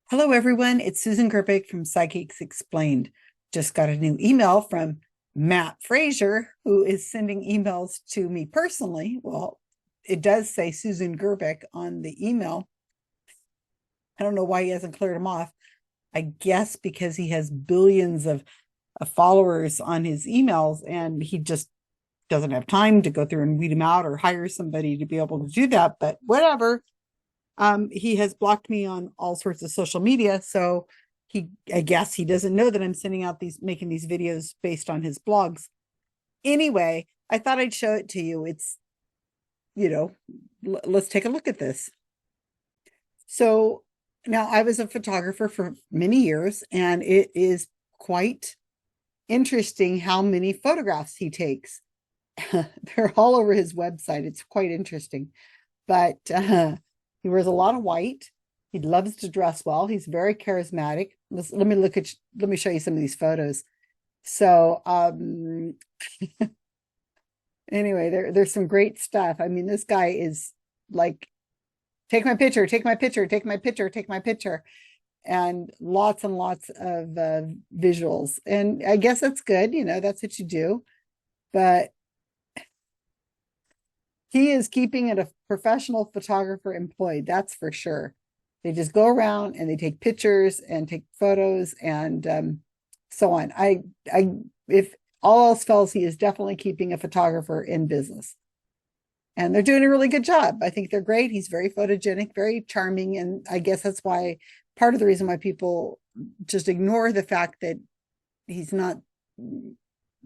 Hello, everyone. It's Susan Gerbic from Psychics Explained. Just got a new email from Matt Fraser, who is sending emails to me personally. Well, it does say Susan Gerbic on the email. I don't know why he hasn't cleared them off. I guess because he has billions of followers on his emails and he just doesn't have time to go through and weed them out or hire somebody to be able to do that. But whatever. He has blocked me on all sorts of social media. So I guess he doesn't know that I'm sending out making these videos based on his blogs. Anyway, I thought I'd show it to you. It's, you know, let's take a look at this. So now I was a photographer for many years, and it is quite interesting how many photographs he takes. They're all over his website. It's quite interesting. But he wears a lot of white. He loves to dress well. He's very charismatic. Let me show you some of these photos. So anyway, there's some great stuff. I mean, this guy is like, take my picture, take my picture, take my picture, take my picture, and lots of visuals. And I guess that's good. That's what you do. But he is keeping it a professional photographer employed, that's for sure. They just go around and they take pictures and take photos and so on. If all else fails, he is definitely keeping a photographer in business. And they're doing a really good job. I think they're great. He's very photogenic, very charming. And I guess that's why part of the reason why people just ignore the fact that he's not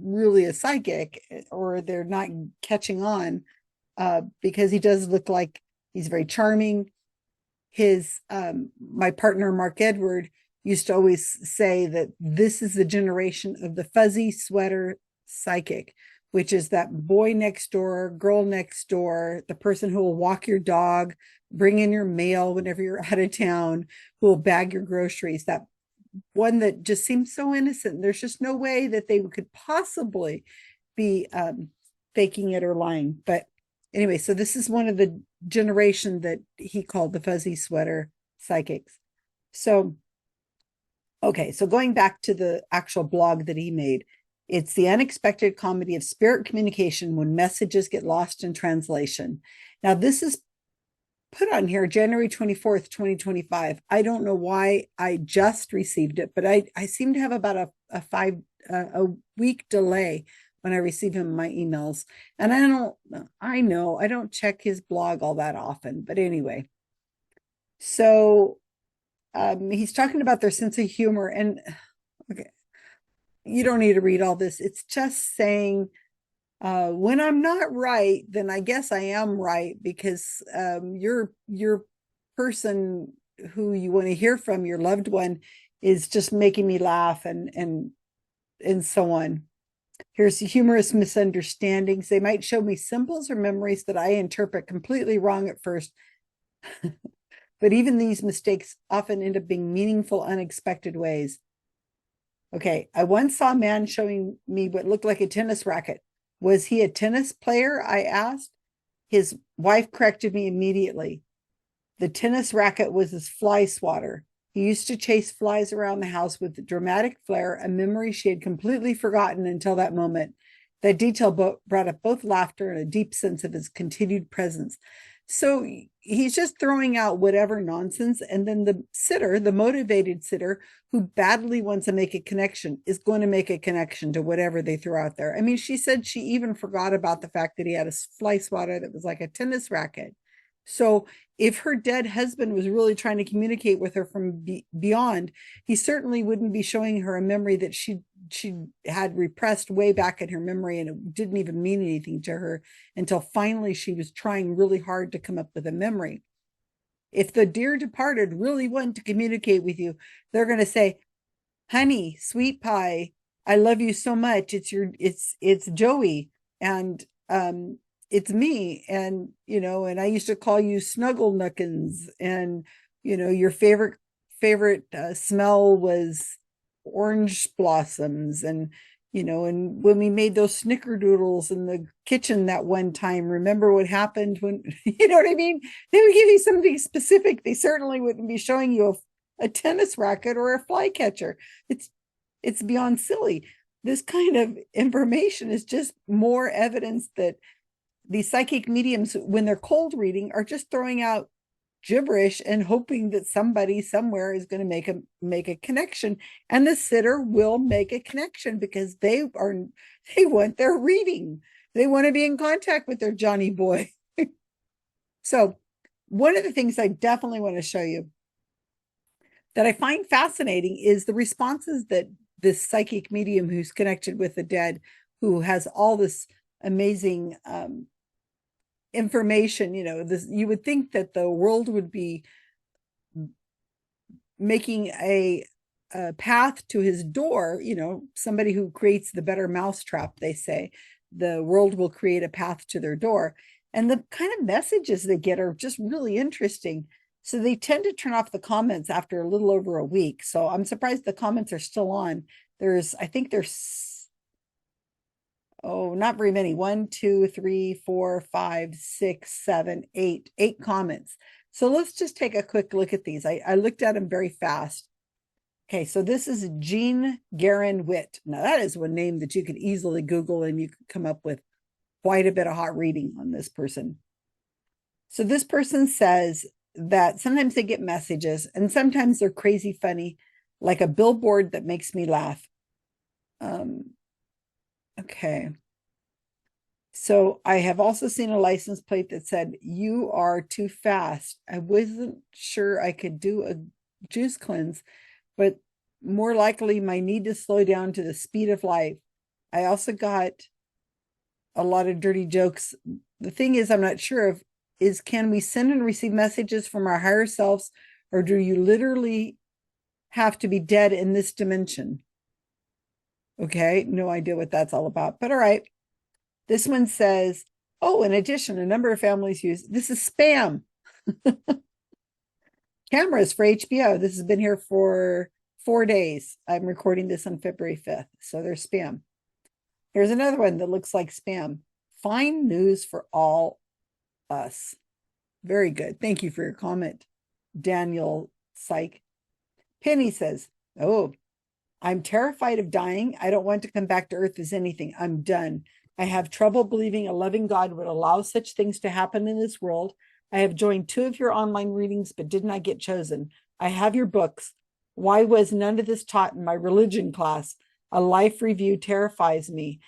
really a psychic, or they're not catching on, because he does look like he's very charming. His My partner Mark Edward used to always say that this is the generation of the fuzzy sweater psychic, which is that boy next door, girl next door, the person who will walk your dog, bring in your mail whenever you're out of town, who will bag your groceries. That one that just seems so innocent. There's just no way that they could possibly be faking it or lying. But anyway, so this is one of the generation that he called the fuzzy sweater psychics. So, okay, so going back to the actual blog that he made, it's the unexpected comedy of spirit communication when messages get lost in translation. Now, this is put on here January 24th, 2025. I don't know why I just received it, but I seem to have about a week delay when I receive him my emails. And I know I don't check his blog all that often, but anyway. So he's talking about their sense of humor, and okay, you don't need to read all this. It's just saying, when I'm not right, then I guess I am right, because your person who you want to hear from, your loved one, is just making me laugh and so on. Here's humorous misunderstandings. They might show me symbols or memories that I interpret completely wrong at first. But even these mistakes often end up being meaningful, unexpected ways. Okay, I once saw a man showing me what looked like a tennis racket. Was he a tennis player? I asked. His wife corrected me immediately. The tennis racket was his fly swatter. He used to chase flies around the house with dramatic flair, a memory she had completely forgotten until that moment. That detail brought up both laughter and a deep sense of his continued presence. So he's just throwing out whatever nonsense. And then the sitter, the motivated sitter who badly wants to make a connection, is going to make a connection to whatever they throw out there. I mean, she said she even forgot about the fact that he had a fly swatter that was like a tennis racket. So if her dead husband was really trying to communicate with her from beyond, he certainly wouldn't be showing her a memory that she had repressed way back in her memory, and it didn't even mean anything to her until finally she was trying really hard to come up with a memory. If the dear departed really want to communicate with you, they're going to say, honey, sweet pie, I love you so much. It's Joey. And it's me. And and I used to call you Snuggle Nuckins. And your favorite smell was orange blossoms. And when we made those snickerdoodles in the kitchen that one time, remember what happened when, you know what I mean? They would give you something specific. They certainly wouldn't be showing you a tennis racket or a flycatcher. It's it's beyond silly. This kind of information is just more evidence that these psychic mediums, when they're cold reading, are just throwing out gibberish and hoping that somebody somewhere is going to make a connection, and the sitter will make a connection because they want their reading. They want to be in contact with their Johnny boy. So one of the things I definitely want to show you that I find fascinating is the responses that this psychic medium who's connected with the dead, who has all this amazing information, you would think that the world would be making a path to his door, somebody who creates the better mousetrap, they say, the world will create a path to their door. And the kind of messages they get are just really interesting. So they tend to turn off the comments after a little over a week. So I'm surprised the comments are still on. I think there's, not very many. 1, 2, 3, 4, 5, 6, 7, 8 comments. So let's just take a quick look at these. I looked at them very fast. Okay, so this is Jean Garin Witt. Now that is one name that you could easily Google and you could come up with quite a bit of hot reading on this person. So this person says that sometimes they get messages and sometimes they're crazy funny, like a billboard that makes me laugh. Okay. So I have also seen a license plate that said, "You are too fast." I wasn't sure I could do a juice cleanse, but more likely my need to slow down to the speed of life. I also got a lot of dirty jokes. The thing is, I'm not sure can we send and receive messages from our higher selves, or do you literally have to be dead in this dimension? Okay, no idea what that's all about, but all right. This one says, oh, in addition, a number of families use, this is spam. Cameras for HBO. This has been here for 4 days. I'm recording this on February 5th. So there's spam. Here's another one that looks like spam. Fine news for all us. Very good. Thank you for your comment, Daniel Psych. Penny says, oh, I'm terrified of dying. I don't want to come back to earth as anything. I'm done. I have trouble believing a loving God would allow such things to happen in this world. I have joined 2 of your online readings, but did not get chosen. I have your books. Why was none of this taught in my religion class? A life review terrifies me.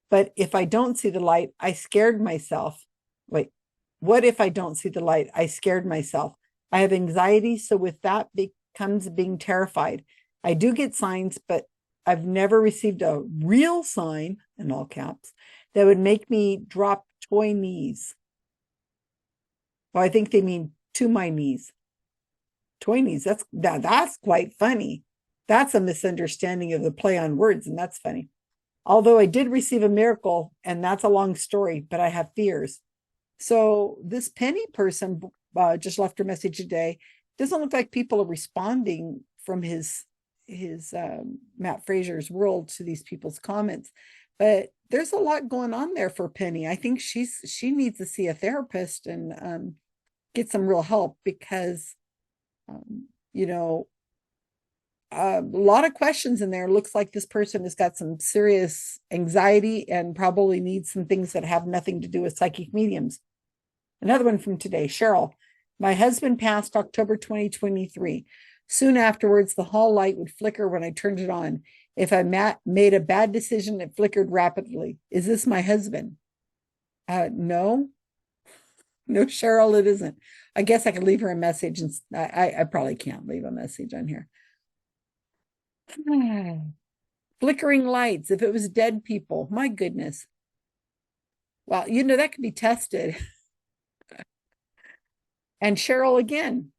But if I don't see the light, I scared myself. Wait, what if I don't see the light? I scared myself. I have anxiety, so with that becomes being terrified. I do get signs, but I've never received a real sign, in all caps, that would make me drop toy knees. Well, I think they mean to my knees. Toy knees, that's quite funny. That's a misunderstanding of the play on words, and that's funny. Although I did receive a miracle, and that's a long story, but I have fears. So this Penny person just left her message today. Doesn't look like people are responding from his Matt Fraser's world to these people's comments, but there's a lot going on there for Penny. I think she needs to see a therapist and get some real help because a lot of questions in there. Looks like this person has got some serious anxiety and probably needs some things that have nothing to do with psychic mediums. Another one from today, Cheryl. My husband passed October 2023. Soon afterwards, the hall light would flicker when I turned it on. If I made a bad decision, it flickered rapidly. Is this my husband? No, Cheryl, it isn't. I guess I could leave her a message, and I probably can't leave a message on here. Flickering lights. If it was dead people, my goodness. Well, that could be tested. And Cheryl again.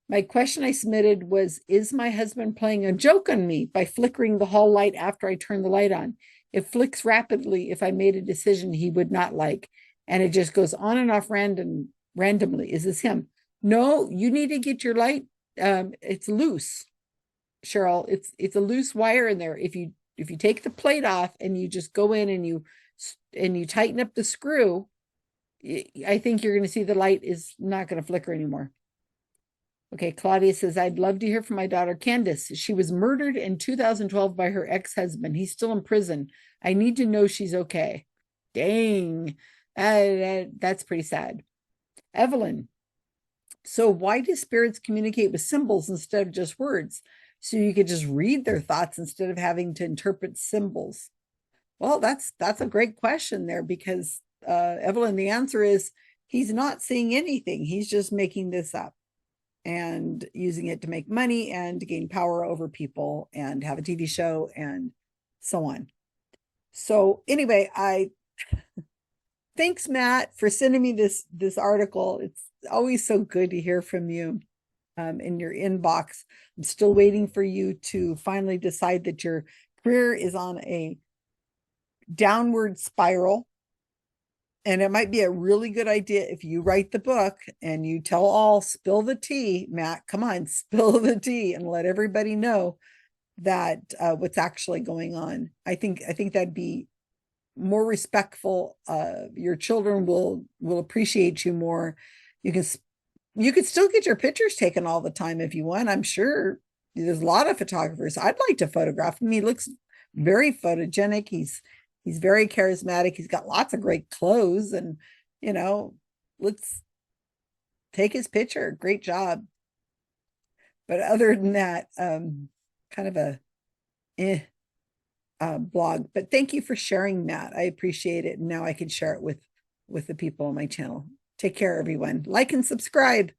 My question I submitted was, is my husband playing a joke on me by flickering the hall light after I turn the light on? It flicks rapidly if I made a decision he would not like, and it just goes on and off randomly. Is this him? No, you need to get your light. It's loose, Cheryl. It's a loose wire in there. If you take the plate off and you just go in and you tighten up the screw, I think you're going to see the light is not going to flicker anymore. Okay, Claudia says, I'd love to hear from my daughter Candace. She was murdered in 2012 by her ex-husband. He's still in prison. I need to know she's okay. Dang, that's pretty sad. Evelyn, so why do spirits communicate with symbols instead of just words? So you could just read their thoughts instead of having to interpret symbols. Well, that's a great question there because Evelyn, the answer is he's not seeing anything. He's just making this up and using it to make money and to gain power over people and have a TV show and so on. So anyway, I thanks Matt for sending me this article. It's always so good to hear from you in your inbox. I'm still waiting for you to finally decide that your career is on a downward spiral. And it might be a really good idea if you write the book and you tell all, spill the tea, Matt, come on, spill the tea and let everybody know that what's actually going on. I think that'd be more respectful. Your children will appreciate you more. You could still get your pictures taken all the time if you want. I'm sure there's a lot of photographers. I'd like to photograph him. He looks very photogenic. He's very charismatic. He's got lots of great clothes, and you know, let's take his picture. Great job. But other than that, kind of a eh, blog. But thank you for sharing that. I appreciate it. And now I can share it with the people on my channel. Take care, everyone. Like and subscribe.